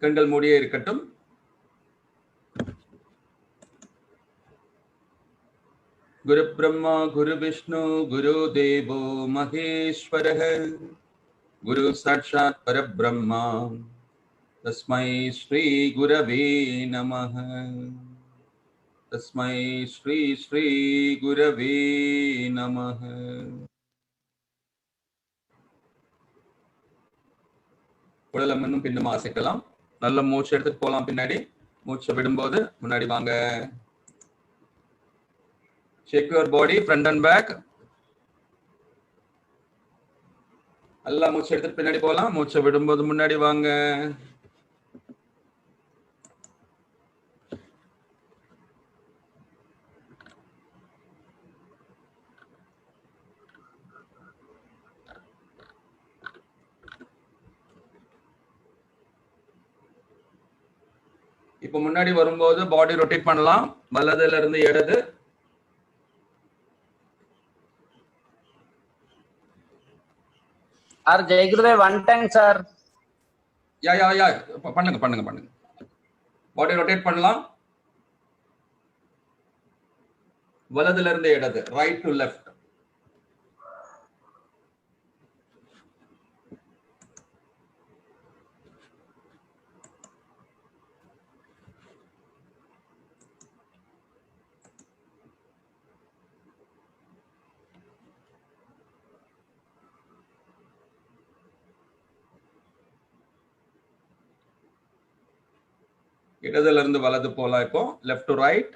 கண்கள் மூடியே இருக்கட்டும். குரு பிரம்மா குரு விஷ்ணு குரு தேவோ மகேஸ்வரः குரு சாட்சாத் பரபிரம்மா தஸ்மை ஸ்ரீ குரவே நமः. தஸ்மை ஸ்ரீ ஸ்ரீ குரவே நமः. உடலை முன்னும் பின்னும் அசைக்கலாம். நல்ல மூச்சு எடுத்துட்டு போலாம். பின்னாடி மூச்சை விடும்போது முன்னாடி வாங்க. Shake your body front and back. நல்லா மூச்சு எடுத்துட்டு பின்னாடி போலாம். மூச்சை விடும்போது முன்னாடி வாங்க. இப்போ முன்னாடி வரும்போது பாடி ரொட்டேட் பண்ணலாம். வலதுல இருந்து இடது. Sir, Jai Gurudev, one time, sir. யா பண்ணுங்க. பாடி ரொட்டேட் பண்ணலாம். வலதுல இருந்து இடது. Right to left. இடதுல இருந்து வலது போலாம். இப்போ left to right.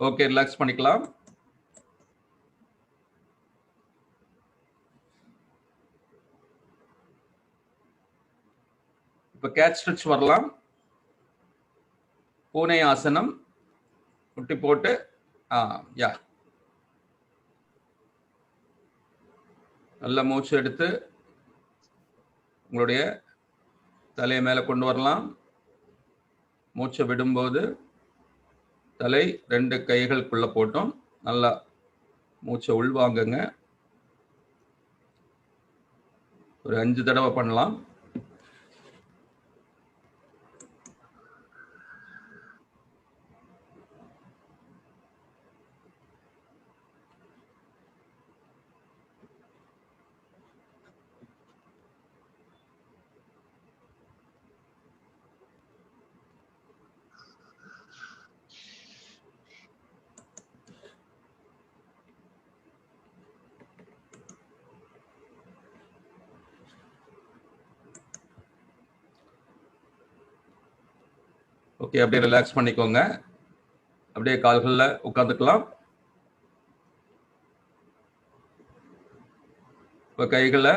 Okay, relax பண்ணிக்கலாம். இப்ப கேட் ஸ்ட்ரெச் வரலாம். பூனை ஆசனம். முட்டி போட்டு யா நல்ல மூச்சு எடுத்து உங்களுடைய தலையை மேல கொண்டு வரலாம். மூச்சை விடும்போது தலை 2 கைகளுக்குள்ள போட்டோம். நல்லா மூச்சை உள்வாங்குங்க. ஒரு 5 தடவை பண்ணலாம். ஓகே, அப்படியே ரிலாக்ஸ் பண்ணிக்கோங்க. அப்படியே கால்களில் உட்காந்துக்கலாம். இப்போ கைகளை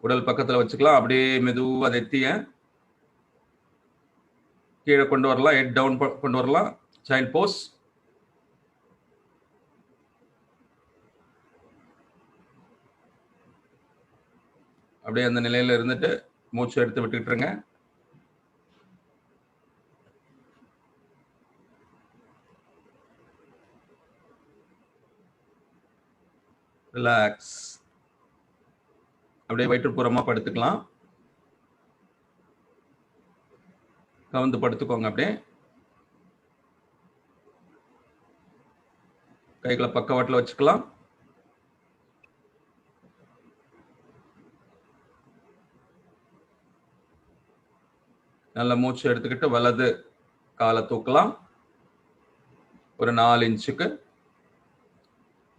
உடல் பக்கத்தில் வச்சுக்கலாம். அப்படியே மெதுவாக நெத்திய கீழே கொண்டு வரலாம். ஹெட் டவுன் கொண்டு வரலாம். சைல்ட் போஸ். அப்படியே அந்த நிலையில இருந்துட்டு மூச்சு எடுத்து விட்டுக்கிட்டுருங்க. ரிலாக்ஸ். அப்படியே வயிற்றுப்புறமா படுத்துக்கலாம். கவுந்து படுத்துக்கோங்க. அப்படியே கைகளை பக்கவாட்டில் வச்சுக்கலாம். நல்ல மூச்சு எடுத்துக்கிட்டு வலது காலை தூக்கலாம். ஒரு 4 இன்ச்சுக்கு.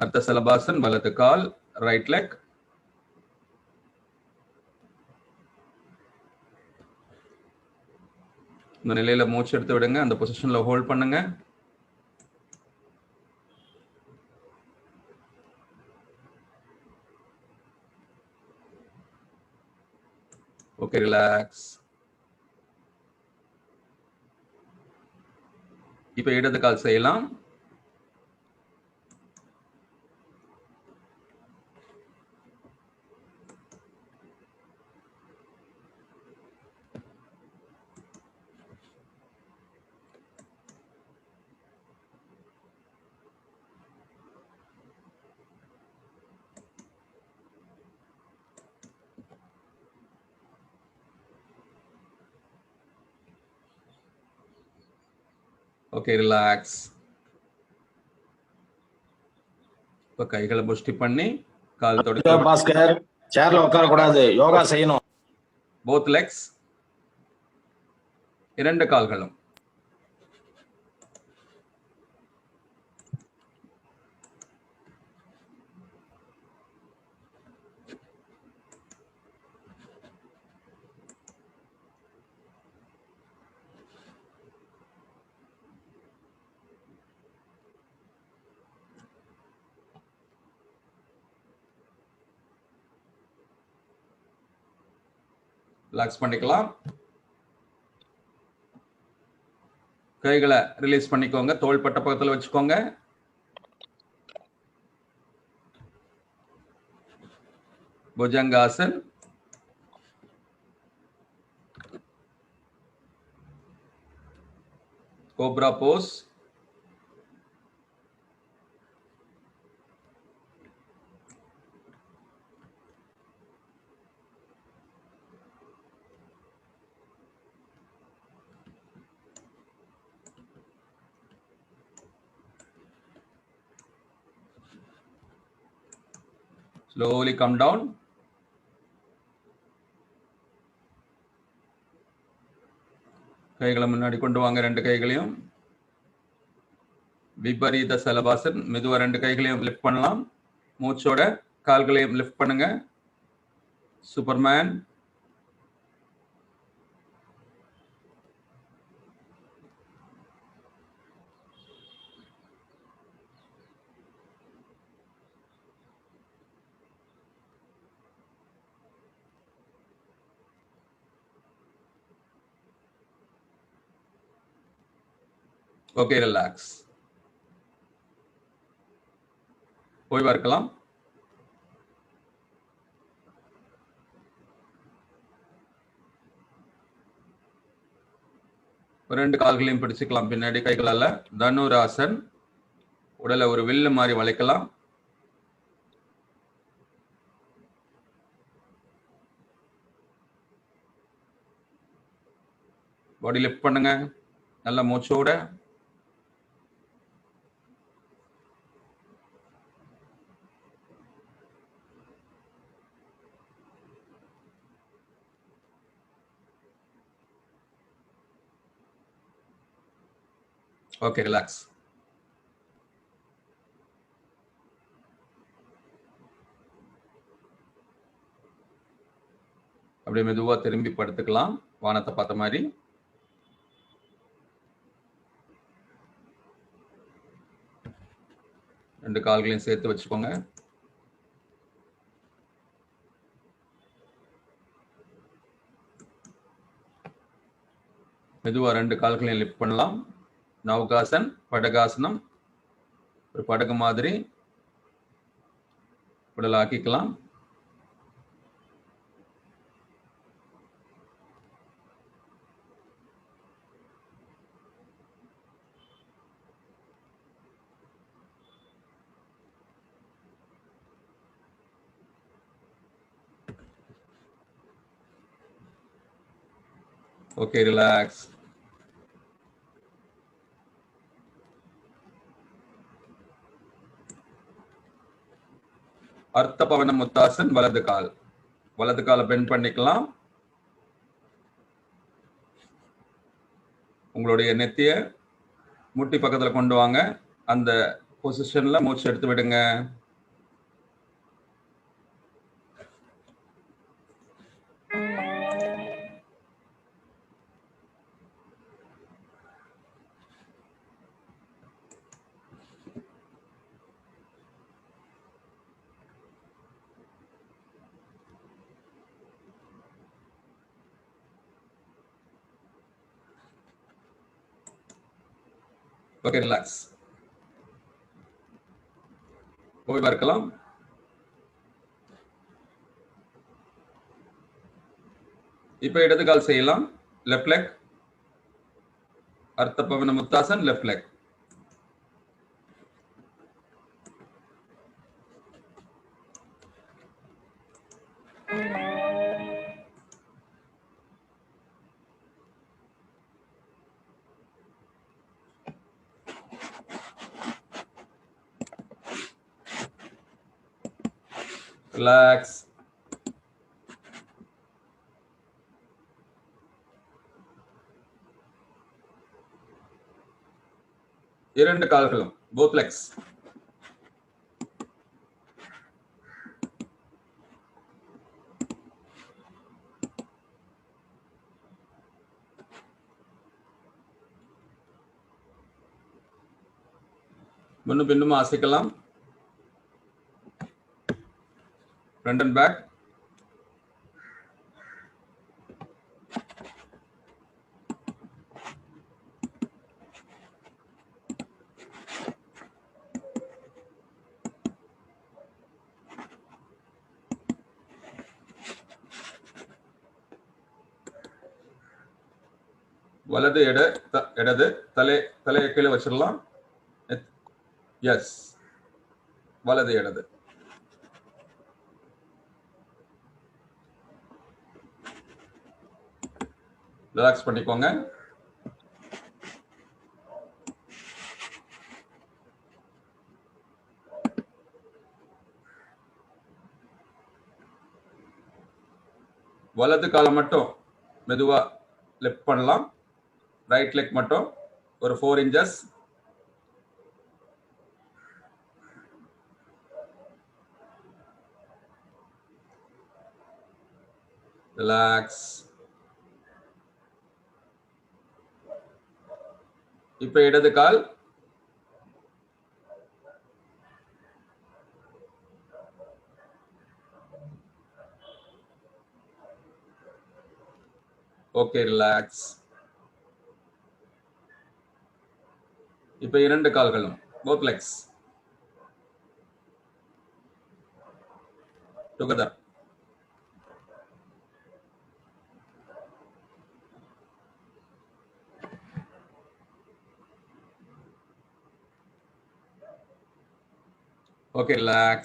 அர்த்த சலபாசன். வலது கால், ரைட் லெக். இந்த நிலையில மூச்சு எடுத்து விடுங்க. அந்த பொசிஷன்ல ஹோல்ட் பண்ணுங்க. Okay, relax. இப்ப இடது கால் செய்யலாம். Okay, relax. இப்ப கைகளை புஷ்டி பண்ணி கால் தொடுக்க. பாஸ்கர், சேர்ல உட்கார கூடாது, யோகா செய்யணும். both legs, இரண்டு கால்களும். ரிலாக்ஸ் பண்ணிக்கலாம். கைகளை ரிலீஸ் பண்ணிக்கோங்க. தோள்பட்ட பக்கத்துல வச்சுக்கோங்க. Bhujangasan. Cobra pose. Slowly come down. கைகளை முன்னாடி கொண்டு வாங்க, ரெண்டு கைகளையும். விபரீத சலபாசன். மெதுவா ரெண்டு கைகளையும் லிஃப்ட் பண்ணலாம். மூச்சோட கால்களையும் லிஃப்ட் பண்ணுங்க. சூப்பர்மேன். Okay, relax. ஓய்வா இருக்கலாம். ரெண்டு கால்களையும் பிடிச்சுக்கலாம் பின்னாடி கைகளால. தனுராசன். உடலை ஒரு வில்லு மாதிரி வளைக்கலாம். பாடி லிஃப்ட் பண்ணுங்க. நல்ல மூச்சோட. Okay, relax. அப்படியே மெதுவா திரும்பி படுத்துக்கலாம், வானத்தை பார்த்த மாதிரி. ரெண்டு கால்களையும் சேர்த்து வச்சுக்கோங்க. மெதுவா ரெண்டு கால்களையும் லிஃப்ட் பண்ணலாம். நவகாசன், படகாசனம். ஒரு படகு மாதிரி உடல் ஆக்கிக்கலாம். Okay, relax. அர்த்த பவன முத்தாசன். வலது காலை பெண்ட் பண்ணிக்கலாம். உங்களுடைய நெத்திய முட்டி பக்கத்துல கொண்டு வாங்க. அந்த பொசிஷன்ல மூச்சு எடுத்து விடுங்க. Okay, relax. போய் பார்க்கலாம். இப்போ இடது கால் செய்யலாம். லெஃப்ட் லெக், அர்த்த பவன முத்தாசன், லெஃப்ட் லெக். ரிலாக்ஸ். இரண்டு கால்களும், both legs. முன்னும் பின்னும் அசைக்கலாம். Front and back. வலது இடது தலையை கீழே வச்சிடலாம். எஸ், வலது இடது. ரிலாக்ஸ் பண்ணிக்கோங்க. வலது காலை மட்டும் மெதுவா லிஃப்ட் பண்ணலாம். ரைட் லெக் மட்டும் ஒரு 4 inches. ரிலாக்ஸ். இப்ப இடது கால். Okay, relax. இப்ப இரண்டு கால்களும், both legs together. Okay, relax.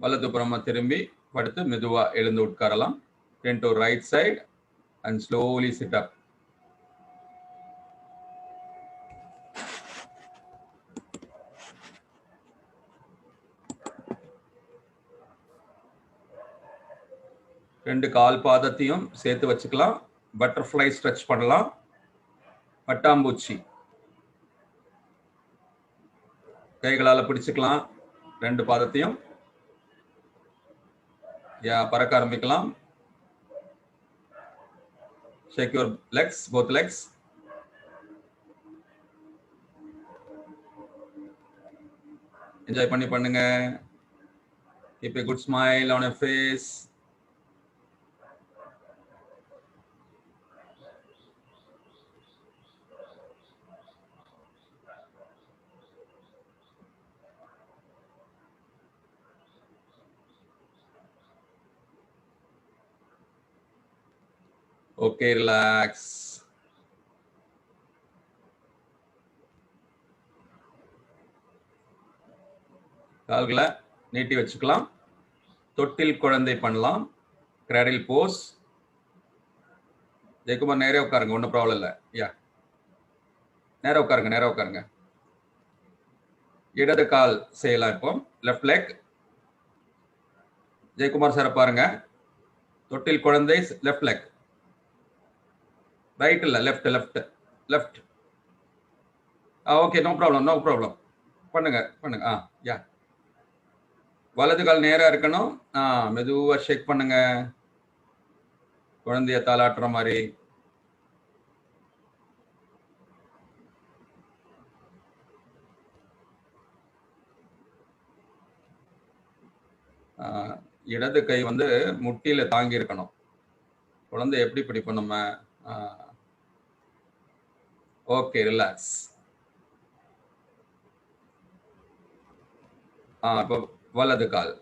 வலதுபுறமா திரும்பி படுத்து மெதுவா எழுந்து உட்காரலாம். Turn to right side and slowly sit up. ரெண்டு கால் பாதத்தையும் சேர்த்து வச்சுக்கலாம். பட்டர்ஃப்ளை ஸ்ட்ரெச் பண்ணலாம். பட்டாம்பூச்சி கைகளால பிடிச்சுக்கலாம். ரெண்டு பாதத்தையும் பறக்க ஆரம்பிக்கலாம். Shake your legs, both legs. Enjoy பண்ணி பண்ணுங்க. Keep a good smile on your face. Okay, relax. கால்களை நீட்டி வச்சுக்கலாம். தொட்டில் குழந்தை பண்ணலாம். கிராடில் போஸ். ஜெயக்குமார் நேரே உட்காருங்க, ஒன்றும் ப்ராப்ளம் இல்லை. நேரா உட்காருங்க. இடது கால் செய்யலாம். இப்போ லெஃப்ட் லெக். ஜெயக்குமார் சார் பாருங்க. தொட்டில் குழந்தை லெஃப்ட் லெக். ரைட் இல்ல, லெஃப்ட். Okay, no problem. பண்ணுங்க. வலது கால் நேரா இருக்கணும். மெதுவா ஷேக் பண்ணுங்க, குழந்தைய தாளாட்டுற மாதிரி. இடது கை வந்து முட்டியில தாங்கி இருக்கணும். குழந்தை எப்படி பிடிப்போம் நம்ம? Okay, relax. இப்போ வலது கால்.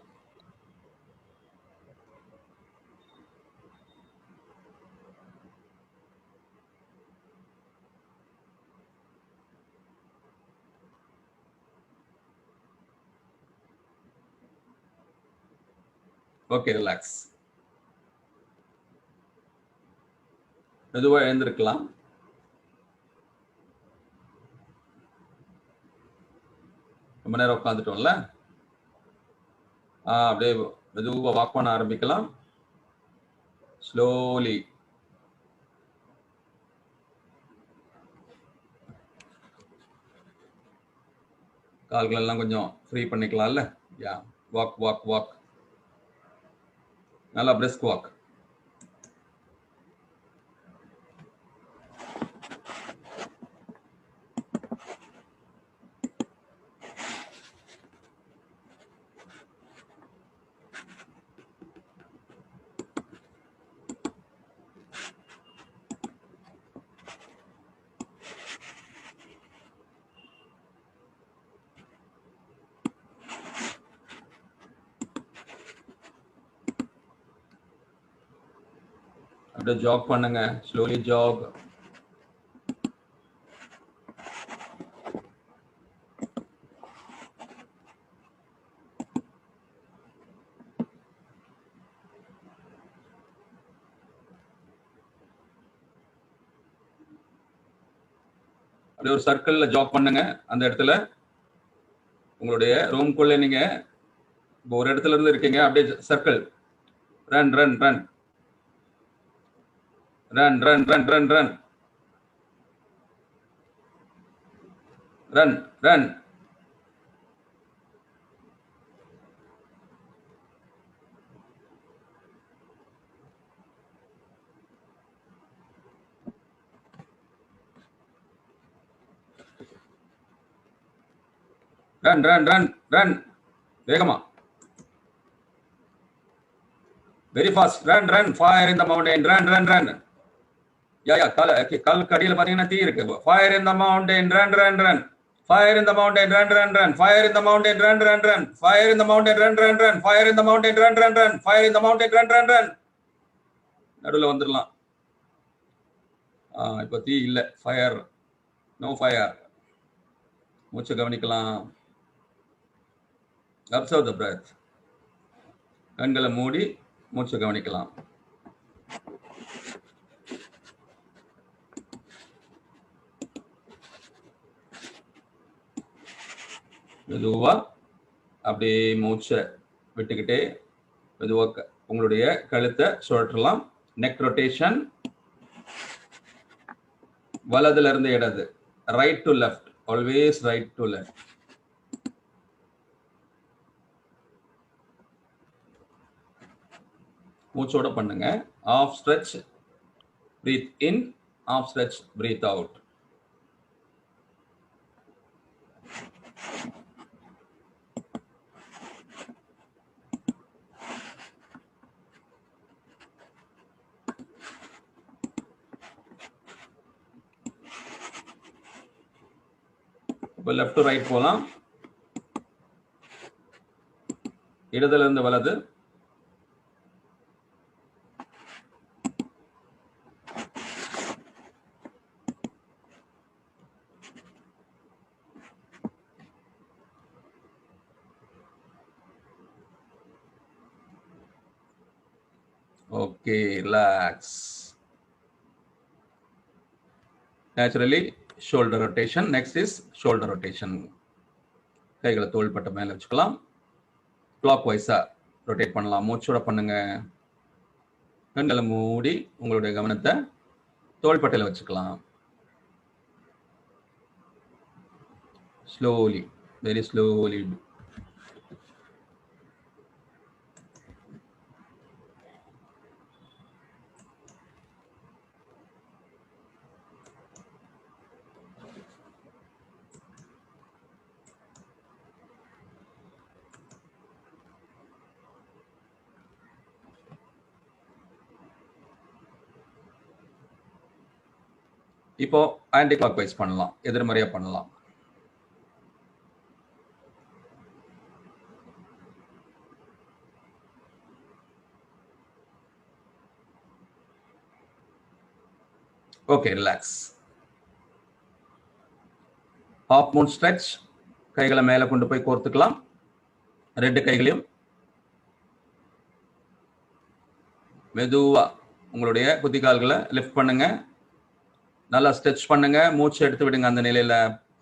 Okay, relax. மெதுவா எழுந்திருக்கலாம். ரொம்ப நேரம் உட்காந்துட்டோம்ல, அப்படியே மெதுவா வாக் பண்ண ஆரம்பிக்கலாம். ஸ்லோலி. கால்கள் எல்லாம் கொஞ்சம் ஃப்ரீ பண்ணிக்கலாம்ல. Yeah, walk walk walk. நல்லா பிரிஸ்க் வாக். அப்படியே ஜாக் பண்ணுங்க. Slowly jog. அப்படியே ஒரு சர்க்கிள்ல ஜாக் பண்ணுங்க. அந்த இடத்துல உங்களுடைய ரூம்குள்ள நீங்க ஒரு இடத்துல இருந்து இருக்கீங்க, அப்படியே circle. Run run run run run run run run run run. Run run run run. வேகமா. Very fast. Run run. Fire in the mountain. Run run run. யா காலுக்கு அடியில் பாத்தீங்கன்னா தீ இருக்கு. Fire in the mountain. Run run run. Fire in the mountain. Run run run. Fire in the mountain. Run run run. Fire in the mountain. Run run run. Fire in the mountain. Run run run. Fire in the mountain. Run run run. நடுவில் வந்துடலாம். இப்போ தீ இல்லை. Fire. No fire. மூச்சு கவனிக்கலாம். Observe the breath. கண்களை மூடி மூச்சு கவனிக்கலாம். மெதுவா அப்படியே மூச்சை விட்டுக்கிட்டே மெதுவாக உங்களுடைய கழுத்தை சுழற்றலாம். Neck rotation. வலதுல இருந்து இடது. Right to left. Always right to left. மூச்சோட பண்ணுங்க. Half stretch, breathe in. Half stretch, breathe out. இப்போ லெஃப்ட் டு ரைட் போலாம். இடதுல இருந்து வலது. Okay, relax. Naturally, shoulder rotation. Next is shoulder rotation. கைகளை தோள்பட்டை மேல வச்சுக்கலாம். கிளாக் வைஸா ரொட்டேட் பண்ணலாம். மூச்சோட பண்ணுங்க. கண்களை மூடி உங்களுடைய கவனத்தை தோள்பட்டையில வச்சுக்கலாம். Slowly, very slowly. இப்போ ஆன்டி கிளாக் வைஸ் பண்ணலாம், எதிர்மறையா பண்ணலாம். Okay, relax. Half Moon stretch. கைகளை மேலே கொண்டு போய் கோர்த்துக்கலாம், ரெண்டு கைகளையும். மெதுவா உங்களுடைய குதிகால்களை லிஃப்ட் பண்ணுங்க, நல்லா ஸ்ட்ரெச் பண்ணுங்க, மூச்சு எடுத்து விடுங்க அந்த நிலையில.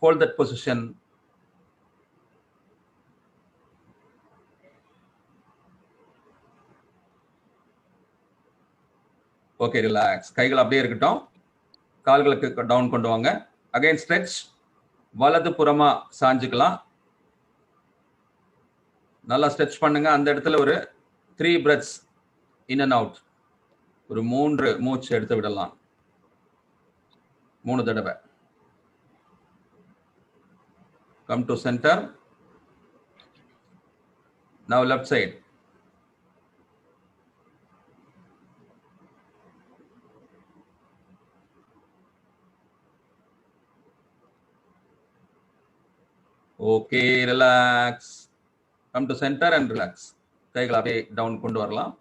Hold that position. Okay, relax. கைகள் அப்படியே இருக்கட்டும், கால்களுக்கு டவுன் கொண்டு வாங்க. Again stretch. வலது புறமா சாஞ்சுக்கலாம், நல்லா ஸ்ட்ரெச் பண்ணுங்க. அந்த இடத்துல ஒரு 3 breaths இன் அண்ட் அவுட், ஒரு 3 மூச்சு எடுத்து விடலாம், 3 தடவை. Come to centre. Now left side. Okay, relax. Come to centre and relax. கைகளை அப்படியே டவுன் கொண்டு வரலாம்.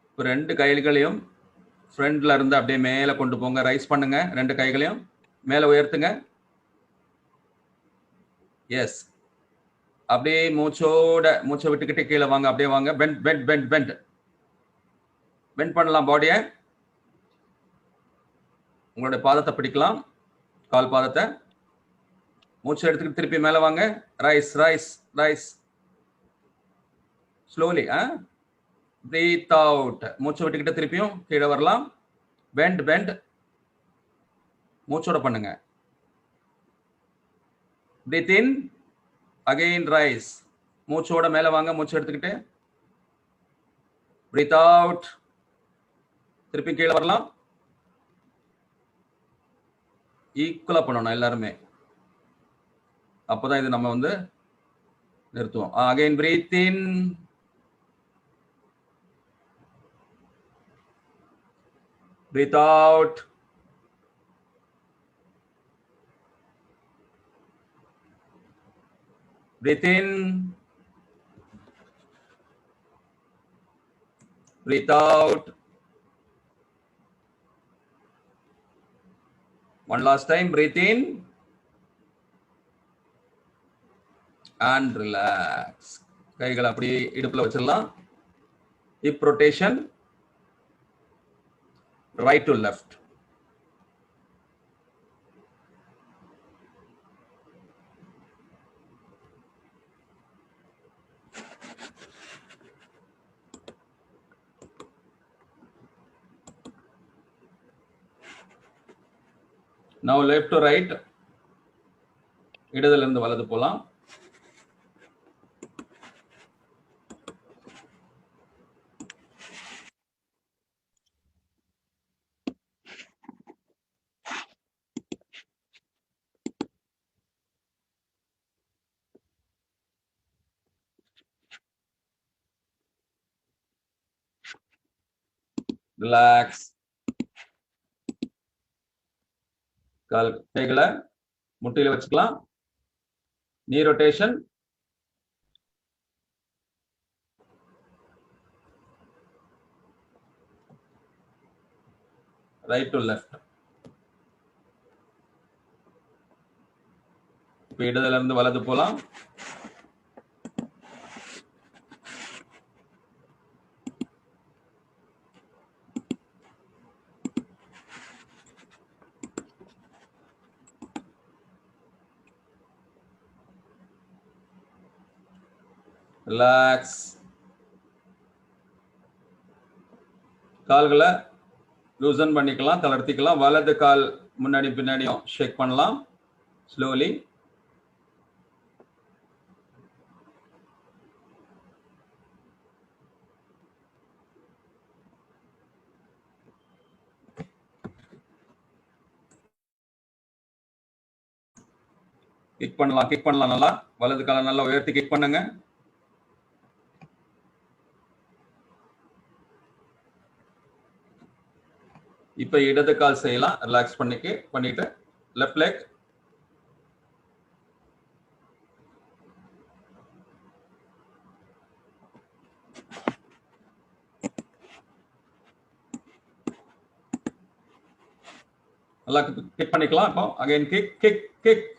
இப்போ 2 கைகளையும் ஃப்ரண்ட்ல இருந்து அப்படியே மேலே கொண்டு போங்க. ரைஸ் பண்ணுங்க, 2 கைகளையும் மேலே உயர்த்துங்க. எஸ், அப்படியே மூச்சை விட்டுக்கிட்டு கீழே வாங்க. அப்படியே வாங்க. Bend bend bend bend bend பண்ணலாம் பாடியை. உங்களுடைய பாதத்தை பிடிக்கலாம், கால் பாதத்தை. மூச்சு எடுத்துக்கிட்டு திருப்பி மேலே வாங்க. Rise rise rise. Slowly. Breathe out. மூச்சு விட்டுக்கிட்டு திருப்பியும் கீழே வரலாம். Bend bend. மூச்சோட பண்ணுங்க. Breathe in, again rise. மூச்சோட மேலே வாங்க, மூச்சு எடுத்துக்கிட்டு. பிரீத் அவுட், திருப்பி கீழே வரலாம். ஈக்குவலா பண்ணணும் எல்லாருமே, அப்போதான் இது நம்ம வந்து நிறுத்துவோம். Again breathe in, breathe out. Breathe in, breathe out. One last time, breathe in and relax. கைகளை அப்படியே இடுப்புல வச்சிடலாம். Hip rotation, right to left. Now left to right. இடதுல இருந்து வலது போலாம். Relax. கைகளை முட்டியில வச்சுக்கலாம். நீ ரொட்டேஷன். Right to left. இப்போ இடதுல இருந்து வலது போலாம். ரிலாக்ஸ். கால்களை லூசன் பண்ணிக்கலாம், தளர்த்திக்கலாம். வலது கால் முன்னாடி பின்னாடியும் ஷேக் பண்ணலாம் ஸ்லோலி. கிக் பண்ணலாம் நல்லா. வலது காலை நல்லா உயர்த்தி கிக் பண்ணுங்க. இப்ப இடது கால் செய்யலாம். ரிலாக்ஸ் பண்ணிட்டு லெஃப்ட் லெக். நல்லா கிக் பண்ணிக்கலாம். இப்போ again kick kick kick.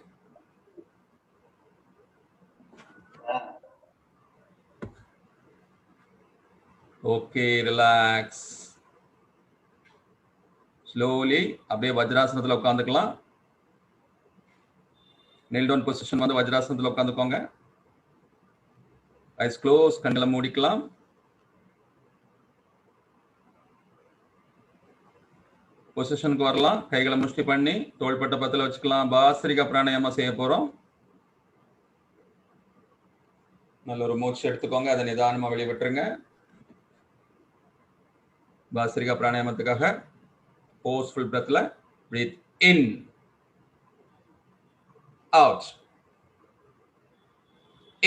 Okay, relax. Slowly அப்படியே வஜ்ராசனத்துல உட்காந்துக்கலாம். நெல் டவுன் பொசிஷன் வந்து வஜ்ராசனத்துல உட்காந்துக்கோங்க. ஐஸ் க்ளோஸ், கண்களை மூடிக்கலாம். பொசிஷனுக்கு வரலாம். கைகளை முஷ்டி பண்ணி தோள்பட்ட பத்துல வச்சுக்கலாம். பாஸ்திரிகா பிராணாயாமா செய்ய போறோம். நல்ல ஒரு மூச்சு எடுத்துக்கோங்க. அதை நிதானமா வெளிவிட்டுருங்க. பாஸ்திரிகா பிராணாயாமத்துக்காக ஃபோர்ஸ்ஃபுல் பிரெத்ல breathe in, out,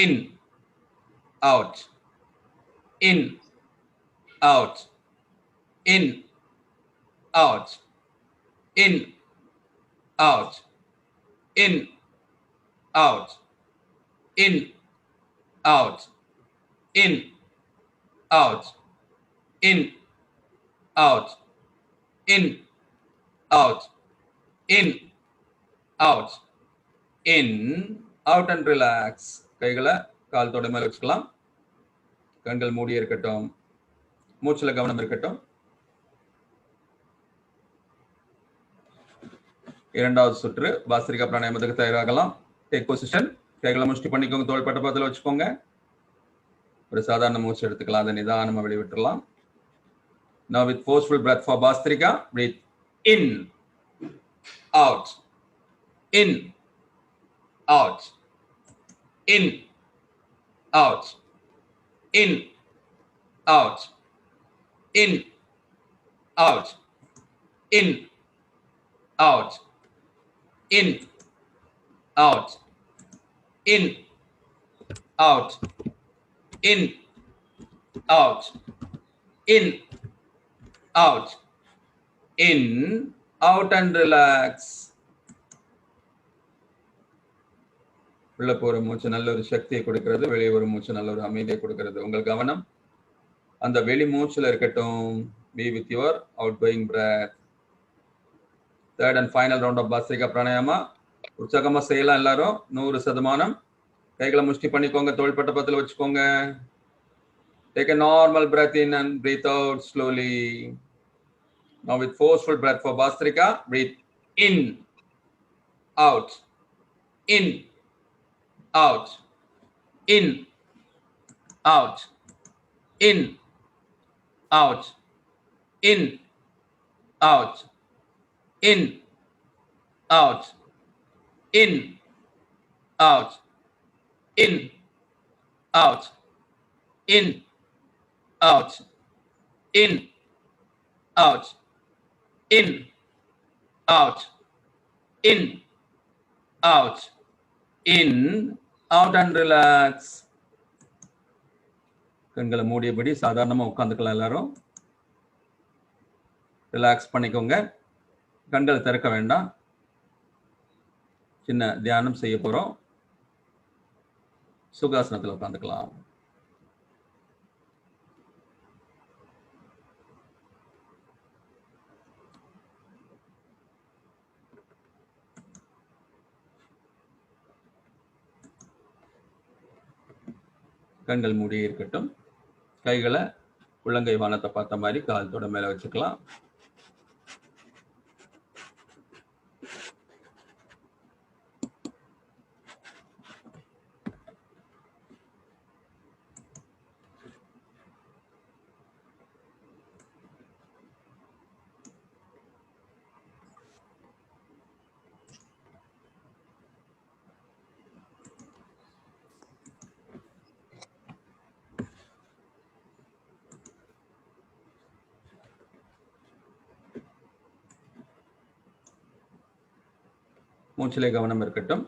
in, out, in, out, in, out, in, out, in, out, in, out, in, out, in, out, in, out, in, out, in, out and relax. கைகளை கால் தொட மேல வச்சுக்கலாம். கண்கள் மூடி இருக்கட்டும். மூச்சுல கவனம் இருக்கட்டும். இரண்டாவது சுற்று பாஸ்திரிகா பிராணாயாமத்துக்கு தயாராகலாம். Take position. கைகளை முஷ்டி பண்ணிக்கோங்க. தோள்பட்ட பக்கத்துல வச்சுக்கோங்க. ஒரு சாதாரண மூச்சு எடுத்துக்கலாம். அதை நிதானமா வெளிவிட்டுறலாம். Now with forceful breath for Bhastrika, breathe in, out, in, out, in, out, in, out, in, out, in, out, in, out, in, out, in, out, in, out, in, out and relax. உள்ள போற மூச்சு நல்ல ஒரு சக்தியை கொடுக்கிறது. வெளியே வரும் மூச்சு நல்ல ஒரு அமைதியை கொடுக்கிறது. உங்கள் கவனம் அந்த வெளி மூச்சுல இருக்கட்டும். Be with your outgoing breath. Third and final round of Bhastrika Pranayama. உற்சாகமா செய்யலாம் எல்லாரும். 100%. கைகளை முஷ்டி பண்ணிக்கோங்க. தோள்பட்ட பக்கத்துல வச்சுக்கோங்க. Take a normal breath in and breathe out slowly. Now with forceful breath for Bhastrika, breathe in, out, in, out, in, out, in, out, in, out, in, out, in, out, in, out, in, out, in, out, in, out, in, out, in, out and relax. கண்களை மூடியபடி சாதாரணமா உட்காந்துக்கலாம். எல்லாரும் relax பண்ணிக்கோங்க. கண்களை திறக்க வேண்டாம். சின்ன தியானம் செய்ய போறோம். சுகாசனத்தில் உட்காந்துக்கலாம். கண்கள் மூடி இருக்கட்டும். கைகளை உள்ளங்கை வானத்தை பார்த்த மாதிரி கால் தொட மேல வச்சுக்கலாம். மூச்சிலே கவனம் இருக்கட்டும்.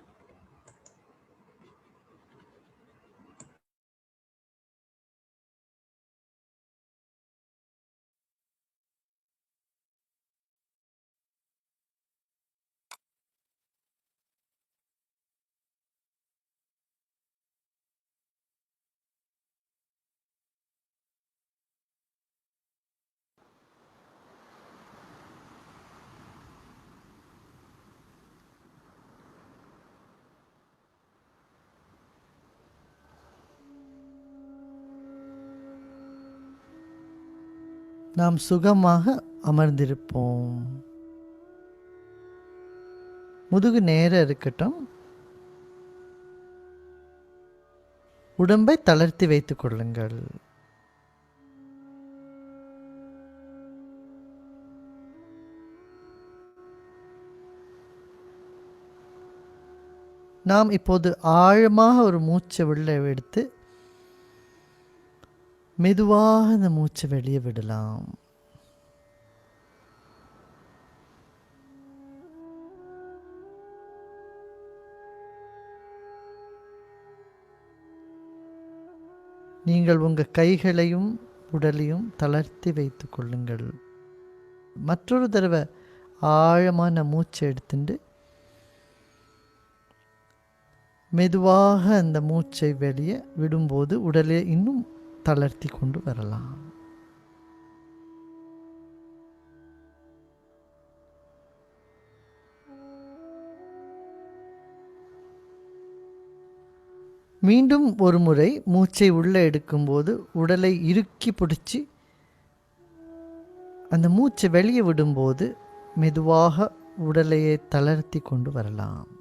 நாம் சுகமாக அமர்ந்திருப்போம். முதுகு நேர இருக்கட்டும். உடம்பை தளர்த்தி வைத்துக் கொள்ளுங்கள். நாம் இப்போது ஆழமாக ஒரு மூச்சை உள்ளே எடுத்து மெதுவாக அந்த மூச்சை வெளியே விடலாம். நீங்கள் உங்கள் கைகளையும் உடலையும் தளர்த்தி வைத்துக் கொள்ளுங்கள். மற்றொரு தடவை ஆழமான மூச்சை எடுத்துட்டு மெதுவாக அந்த மூச்சை வெளியே விடும்போது உடலை இன்னும் தளர்த்தி கொண்டு வரலாம். மீண்டும் ஒரு முறை மூச்சை உள்ளே எடுக்கும்போது உடலை இறுக்கி பிடிச்சி அந்த மூச்சை வெளியே விடும்போது மெதுவாக உடலையை தளர்த்தி கொண்டு வரலாம்.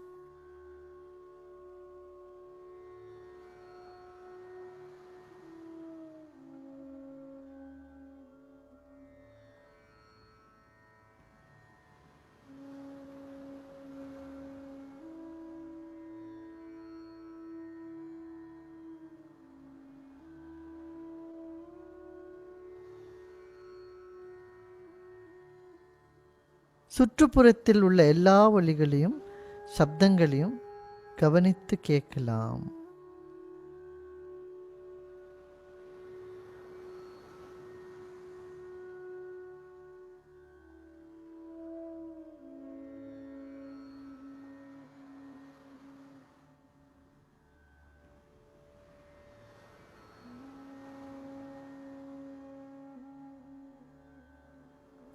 சுற்றுப்புறத்தில் உள்ள எல்லா ஒலிகளையும் சப்தங்களையும் கவனித்து கேட்கலாம்.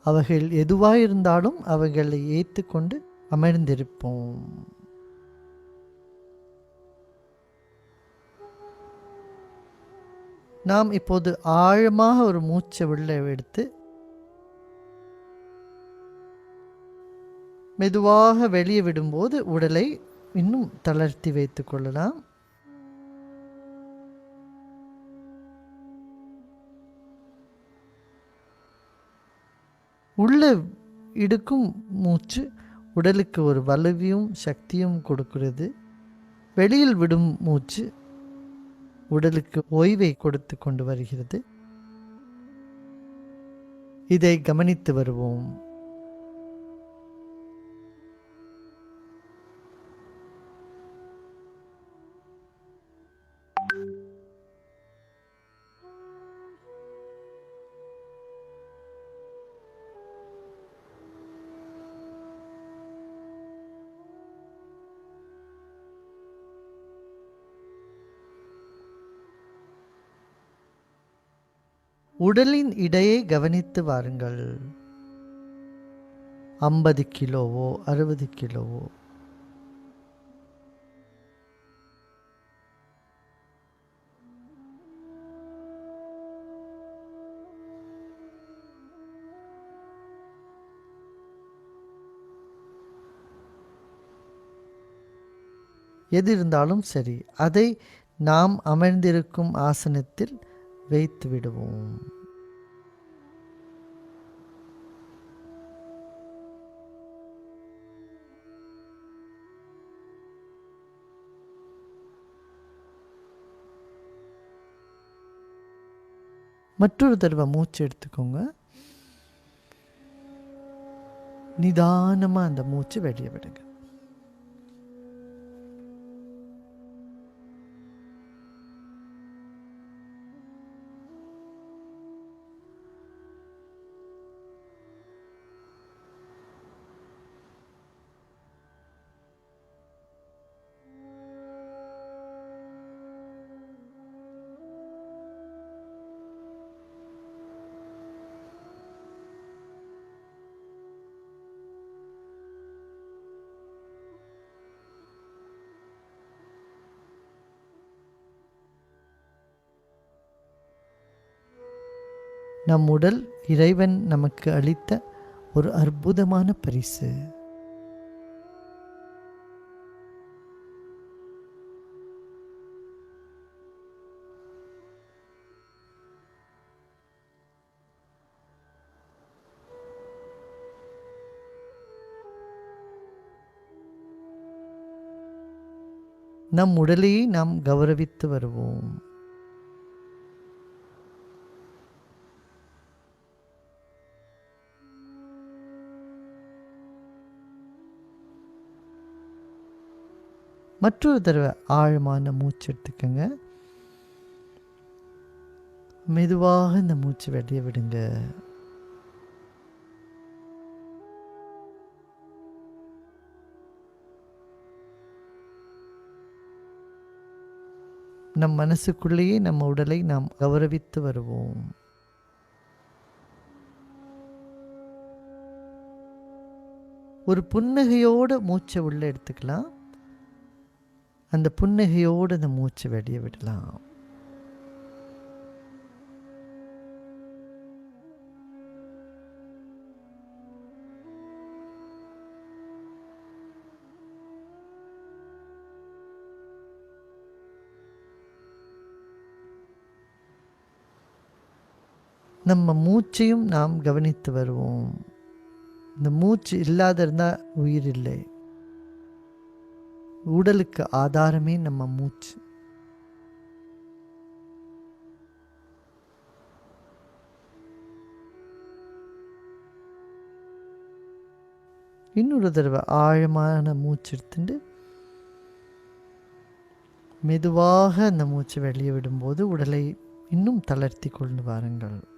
அவைகள் எதுவாயிருந்தாலும் அவைகளை ஏற்றுக்கொண்டு அமர்ந்திருப்போம். நாம் இப்போது ஆழமாக ஒரு மூச்சை உள்ளே எடுத்து மெதுவாக வெளியே விடும்போது உடலை இன்னும் தளர்த்தி வைத்துக் கொள்ளலாம். உள்ள இடுக்கும் மூச்சு உடலுக்கு ஒரு வலுவையும் சக்தியும் கொடுக்கிறது. வெளியில் விடும் மூச்சு உடலுக்கு ஓய்வை கொடுத்து கொண்டு வருகிறது. இதை கவனித்து வருவோம். உடலின் இடையை கவனித்து வாருங்கள். 50 கிலோவோ 60 கிலோவோ எது இருந்தாலும் சரி, அதை நாம் அமர்ந்திருக்கும் ஆசனத்தில் வைத்து விடுவோம். மற்றொரு தடவை மூச்சு எடுத்துக்கோங்க. நிதானமா அந்த மூச்சு வெளியே விடுங்க. நம் உடல் இறைவன் நமக்கு அளித்த ஒரு அற்புதமான பரிசு. நம் உடலையே நாம் கௌரவித்து வருவோம். மற்றொரு தடவை ஆழமான மூச்சு எடுத்துக்கங்க. மெதுவாக இந்த மூச்சு வெளியே விடுங்க. நம் மனசுக்குள்ளேயே நம்ம உடலை நாம் கௌரவித்து வருவோம். ஒரு புன்னகையோட மூச்சை உள்ள எடுத்துக்கலாம். அந்த புன்னகையோடு அந்த மூச்சு வெளியே விடலாம். நம்ம மூச்சையும் நாம் கவனித்து வருவோம். இந்த மூச்சு இல்லாத இருந்தால் உயிர் இல்லை. உடலுக்கு ஆதாரமே நம்ம மூச்சு. இன்னொரு தடவை ஆழமான மூச்சு எடுத்துட்டு மெதுவாக அந்த மூச்சு வெளியே விடும்போது உடலை இன்னும் தளர்த்தி கொண்டு வாருங்கள்.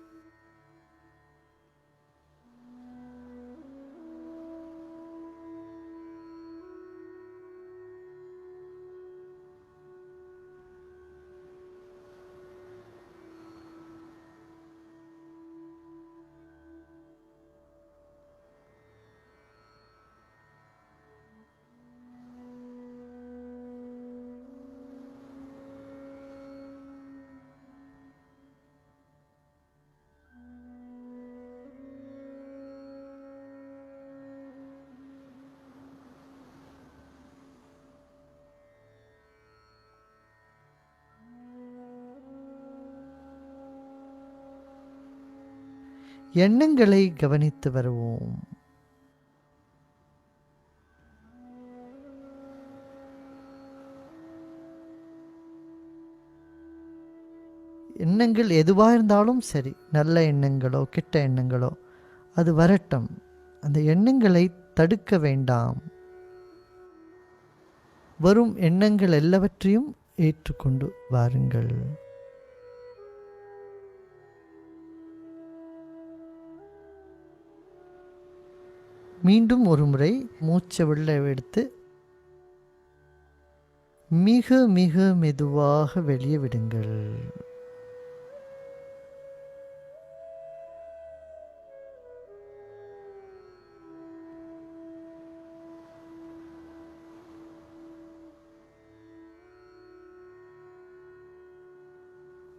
எண்ணங்களை கவனித்து வருவோம். எண்ணங்கள் எதுவாக இருந்தாலும் சரி, நல்ல எண்ணங்களோ கெட்ட எண்ணங்களோ, அது வரட்டும். அந்த எண்ணங்களை தடுக்க வேண்டாம். வரும் எண்ணங்கள் எல்லாவற்றையும் ஏற்றுக்கொண்டு வாருங்கள். மீண்டும் ஒரு முறை மூச்சை உள்ள எடுத்து மிக மிக மெதுவாக வெளியே விடுங்கள்.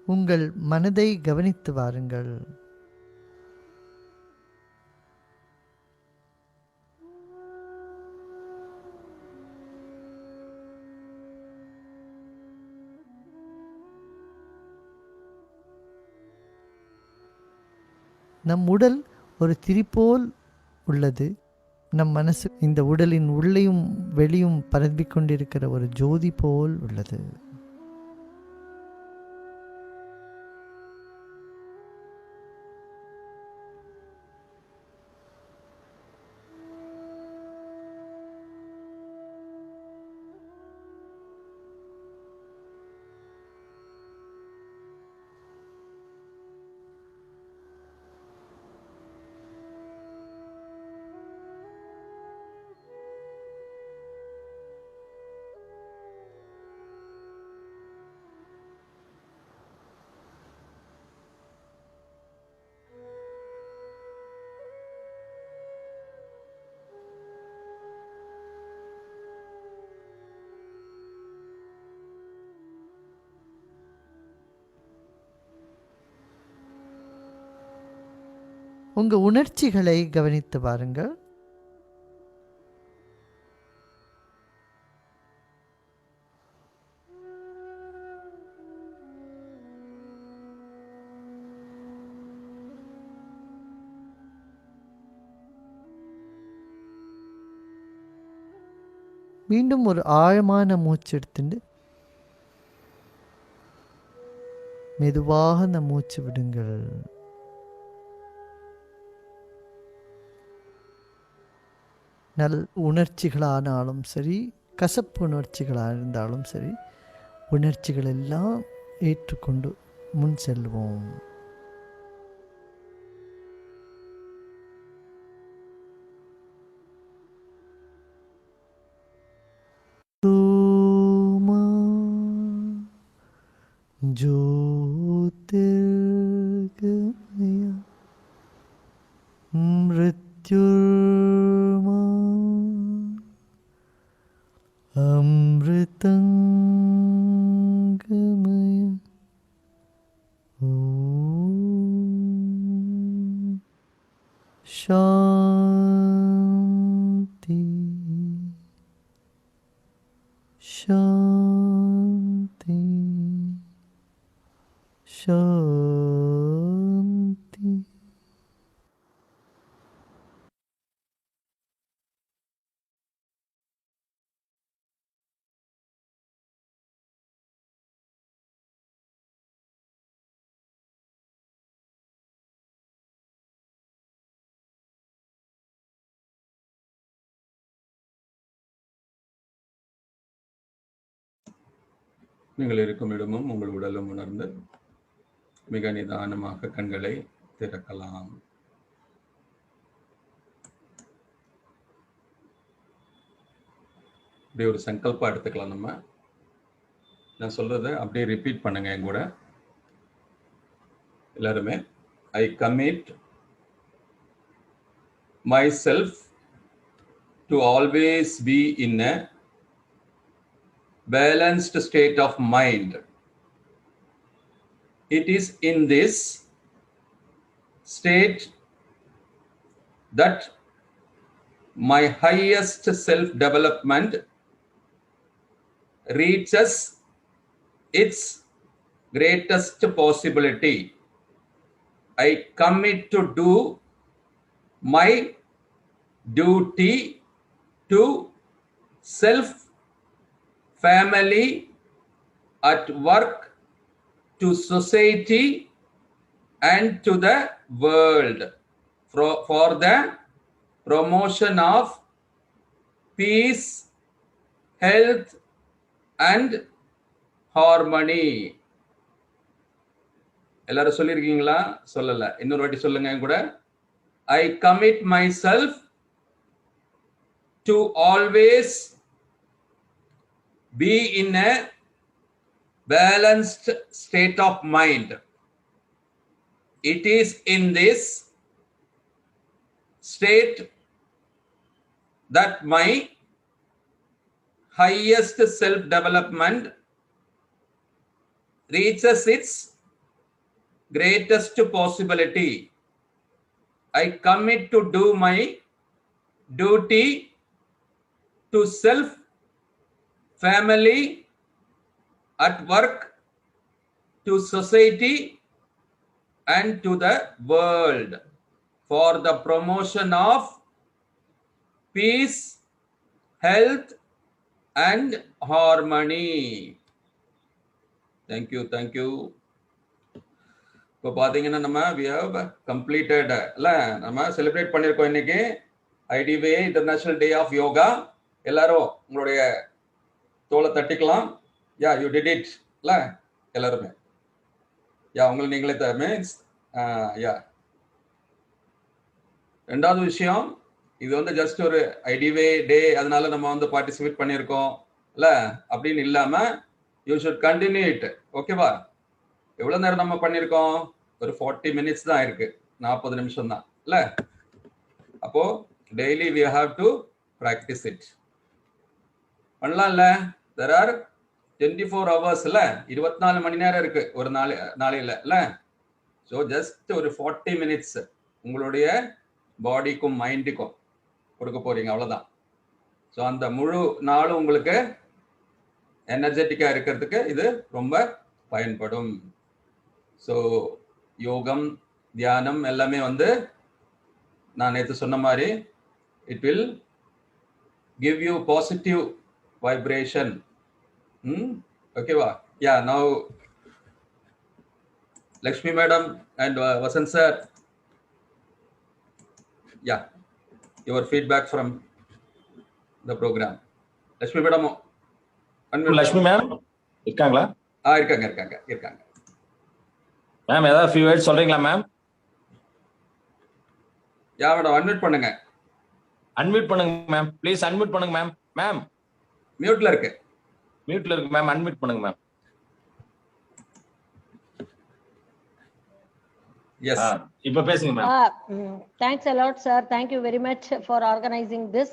உங்கள் மனதை கவனித்து வாருங்கள். நம் உடல் ஒரு திரி போல் உள்ளது. நம் மனசு இந்த உடலின் உள்ளேயும் வெளியும் பரப்பிக் கொண்டிருக்கிற ஒரு ஜோதி போல் உள்ளது. உங்க உணர்ச்சிகளை கவனித்து பாருங்கள். மீண்டும் ஒரு ஆழமான மூச்சு எடுத்துட்டு மெதுவாக அந்த மூச்சு விடுங்கள். நல் உணர்ச்சிகளானாலும் சரி, கசப்பு உணர்ச்சிகளாக இருந்தாலும் சரி, உணர்ச்சிகள் எல்லாம் ஏற்றுக்கொண்டு முன் செல்வோம். ज्योतिर्गमय मृत्युर्मा अमृतंगमय ॐ शांति शांति शांति. நீங்கள் இருக்கும் இடமும் உங்கள் உடலும் உணர்ந்து மிக நிதானமாக கண்களை திறக்கலாம். அப்படியே ஒரு சங்கல்பம் எடுத்துக்கலாம். நம்ம நான் சொல்றதை அப்படியே ரிப்பீட் பண்ணுங்க என் கூட எல்லாருமே. ஐ commit my self to always be in a balanced state of mind. It is in this state that my highest self-development reaches its greatest possibility. I commit to do my duty to self, family, at work, to society and to the world for the promotion of peace, health and harmony. எல்லாரும் சொல்லிருக்கீங்களா? சொல்லல, இன்னொரு வாட்டி சொல்லுங்க கூட. I commit myself to always be in a balanced state of mind. It is in this state that my highest self-development reaches its greatest possibility. I commit to do my duty to self, family, at work, to society and to the world for the promotion of peace, health and harmony. Thank you, thank you. இப்போ பார்த்தீங்கன்னா நம்ம we have completed இல்ல, நம்ம celebrate பண்ணியிருக்கோம் இன்னைக்கு ஐடிவே international day of yoga. எல்லாரும் உங்களுடைய தோலை தட்டிக்கலாம். யா, யூ டிட் இட் இல்ல எல்லாருமே. யா, உங்களை நீங்களே மீன்ஸ் யா. ரெண்டாவது விஷயம், இது வந்து ஜஸ்ட் ஒரு ஐடிவே டே அதனால நம்ம வந்து பார்ட்டிசிபேட் பண்ணியிருக்கோம் இல்ல அப்படின்னு இல்லாம யூ ஷுட் கண்டினியூ இட். ஓகேவா? எவ்வளவு நேரம் நம்ம பண்ணியிருக்கோம்? ஒரு 40 minutes தான் இருக்கு, 40 நிமிஷம் தான் இல்ல. அப்போ daily we have to practice it. பண்ணலாம்ல? there are 24 hours இல்ல, 24 மணி நேரம் இருக்கு ஒரு நாளையில இல்ல. ஸோ ஜஸ்ட் ஒரு 40 minutes உங்களுடைய பாடிக்கும் மைண்டுக்கும் கொடுக்க போறீங்க, அவ்வளவுதான். ஸோ அந்த முழு நாளும் உங்களுக்கு எனர்ஜெட்டிக்கா இருக்கிறதுக்கு இது ரொம்ப பயன்படும். ஸோ யோகம், தியானம் எல்லாமே வந்து நான் நேற்று சொன்ன மாதிரி it will give you positive vibration. Okay va? Yeah, now Lakshmi madam and Vasant sir, yeah, your feedback from the program. Lakshmi madam, Lakshmi ma'am இருக்காங்களா? இருக்காங்க. மேம் ஏதாவது ஃபியூ வேர்ட்ஸ் சொல்றீங்களா மேம்? யா மேடம், அன்மியூட் பண்ணுங்க. அன்மியூட் பண்ணுங்க ma'am, please unmute பண்ணுங்க ma'am. Ma'am மியூட்ல இருக்கு ma'am, unmute பண்ணுங்க ma'am. S, இப்ப பேசுங்க ma'am. Thanks a lot, sir. Thank you very much for organizing this.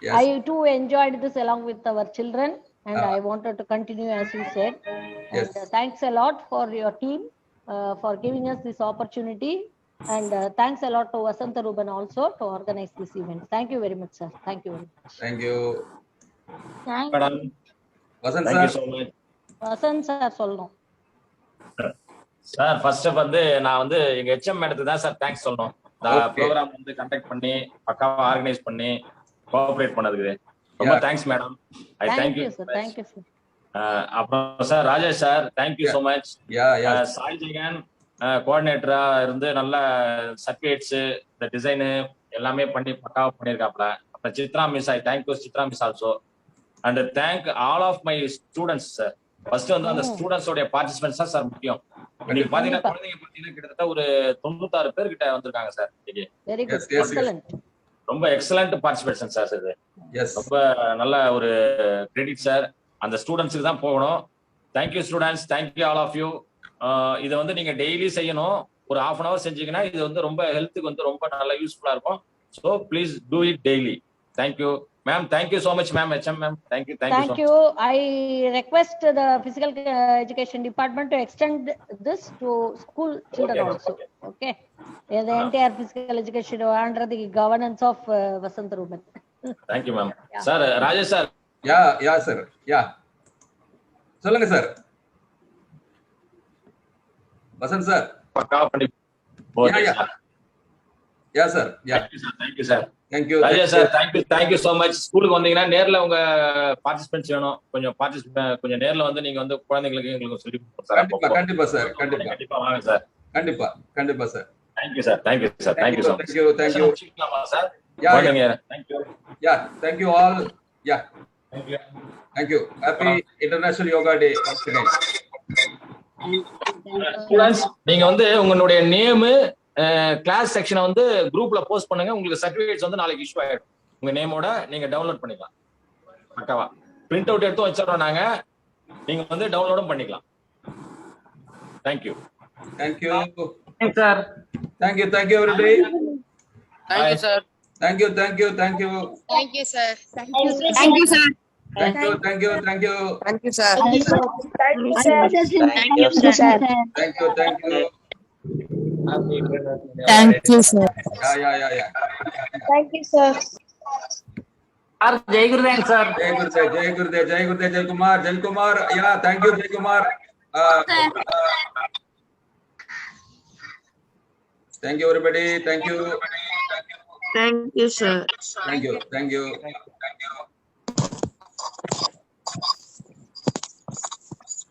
Yes. I too enjoyed this along with our children, and I wanted to continue as you said. Yes. And thanks a lot for your team for giving us this opportunity. And thanks a lot to Vasant Ruban also to organize this event. Thank you very much, sir. Thank you very much. thank you. Madam Vasant thank you sir, so much. Vasant sir சொல்லணும். Sir first வந்து நான் வந்து எங்க HM மேடத்துக்கு தான் sir thanks சொல்லணும். இந்த Okay. Program வந்து கண்டக்ட் பண்ணி பக்காவா ஆர்கனைஸ் பண்ணி கோஆபரேட் பண்ணதுக்கு ரொம்ப Yeah. Thanks madam. I Thank thank you you, sir. Thank you, sir. அப்புறம் sir Rajesh sir thank you Yeah. so much. yeah. Sai Jagan கோஆர்டினேட்டரா இருந்து நல்ல சர்டிபிகேட்ஸ் இந்த டிசைனு எல்லாமே பண்ணி பக்காவா பண்ணியிருக்காப்ல. அப்புறம் Chitra miss, I thank you Chitra miss also. And thank all of my students sir. First வந்து அந்த ஸ்டூடெண்ட்ஸோட பார்ட்டிசிபென்ட்ஸ் தான் சார் முக்கியம். இன்னைக்கு பாத்தீங்கன்னா குழந்தைங்க பாத்தீங்கன்னா கிட்டத்தட்ட ஒரு 96 பேர் கிட்ட வந்திருக்காங்க sir. Very good. Yes, yes, yes. Excellent. ரொம்ப எக்ஸலண்ட் பார்ட்டிசிபேஷன் சார். இது Yes. ரொம்ப நல்ல ஒரு கிரெடிட் சார். அந்த ஸ்டூடெண்ட்ஸுக்கு தான் போகணும். Thank you students, thank you all of you. இதை வந்து நீங்க டெய்லி செய்யணும். ஒரு ½ hour செஞ்சீங்கன்னா இது வந்து ரொம்ப ஹெல்த்துக்கு வந்து ரொம்ப நல்ல யூஸ்ஃபுல்லா இருக்கும். So please do it daily. Thank you ma'am, thank you so much ma'am. HM ma'am, thank you Thank so you. I request the physical education department to extend this to school children Okay, also. okay. Okay. The entire physical education under the governance of Vasant Ruban. Thank you ma'am. Sir Rajesh sir, yeah sir, yeah சொல்லுங்க sir. Vasant sir. பக்காவா பண்ணி yeah sir, yeah thank you sir. Thank you. Rajesh sir, thank you so much. ஸ்கூலுக்கு வந்தீங்கன்னா நேர்ல உங்க participants வேணும். கொஞ்சம் நேர்ல வந்து நீங்க வந்து குழந்தைங்களுக்கு எங்களுக்கு சொல்லி கொடுங்க. கண்டிப்பா சார், கண்டிப்பா வாங்க சார். கண்டிப்பா sir. Thank you sir, thank you sir, thank you so much. Thank you. Sir Yeah, வாங்க. Thank you. Yeah thank you all. Yeah thank you. Thank you. Happy international yoga day once again. Students, நீங்க வந்து உங்களுடைய நேம் கிளாஸ் செக்ஷனை வந்து குரூப்ல போஸ்ட் பண்ணுங்க. உங்களுக்கு சர்டிபிகேட்ஸ் வந்து நாளைக்கு இஷ்யூ ஆயிடும். உங்க நேமோட நீங்க டவுன்லோட் பண்ணிக்கலாம். பக்காவா பிரிண்ட் அவுட் எடுத்து வச்சிடறோம் நாங்க. நீங்க வந்து டவுன்லோடும் பண்ணிக்கலாம். Thank you. Thank you sir. Thank you everybody. Thank you, sir. Thank you. Thank you, sir. Thank you. Thank you, sir. Thank you. Thank you, sir. Thank you. Thank you, sir. Thank you. Thank you, sir. Yeah. Thank you, sir. Sir Jai Gurudev sir. Jai Gurudev, Jai Kumar. Yeah, thank you, Jai Kumar. Thank you, everybody. Thank you. Thank you, sir. Thank you.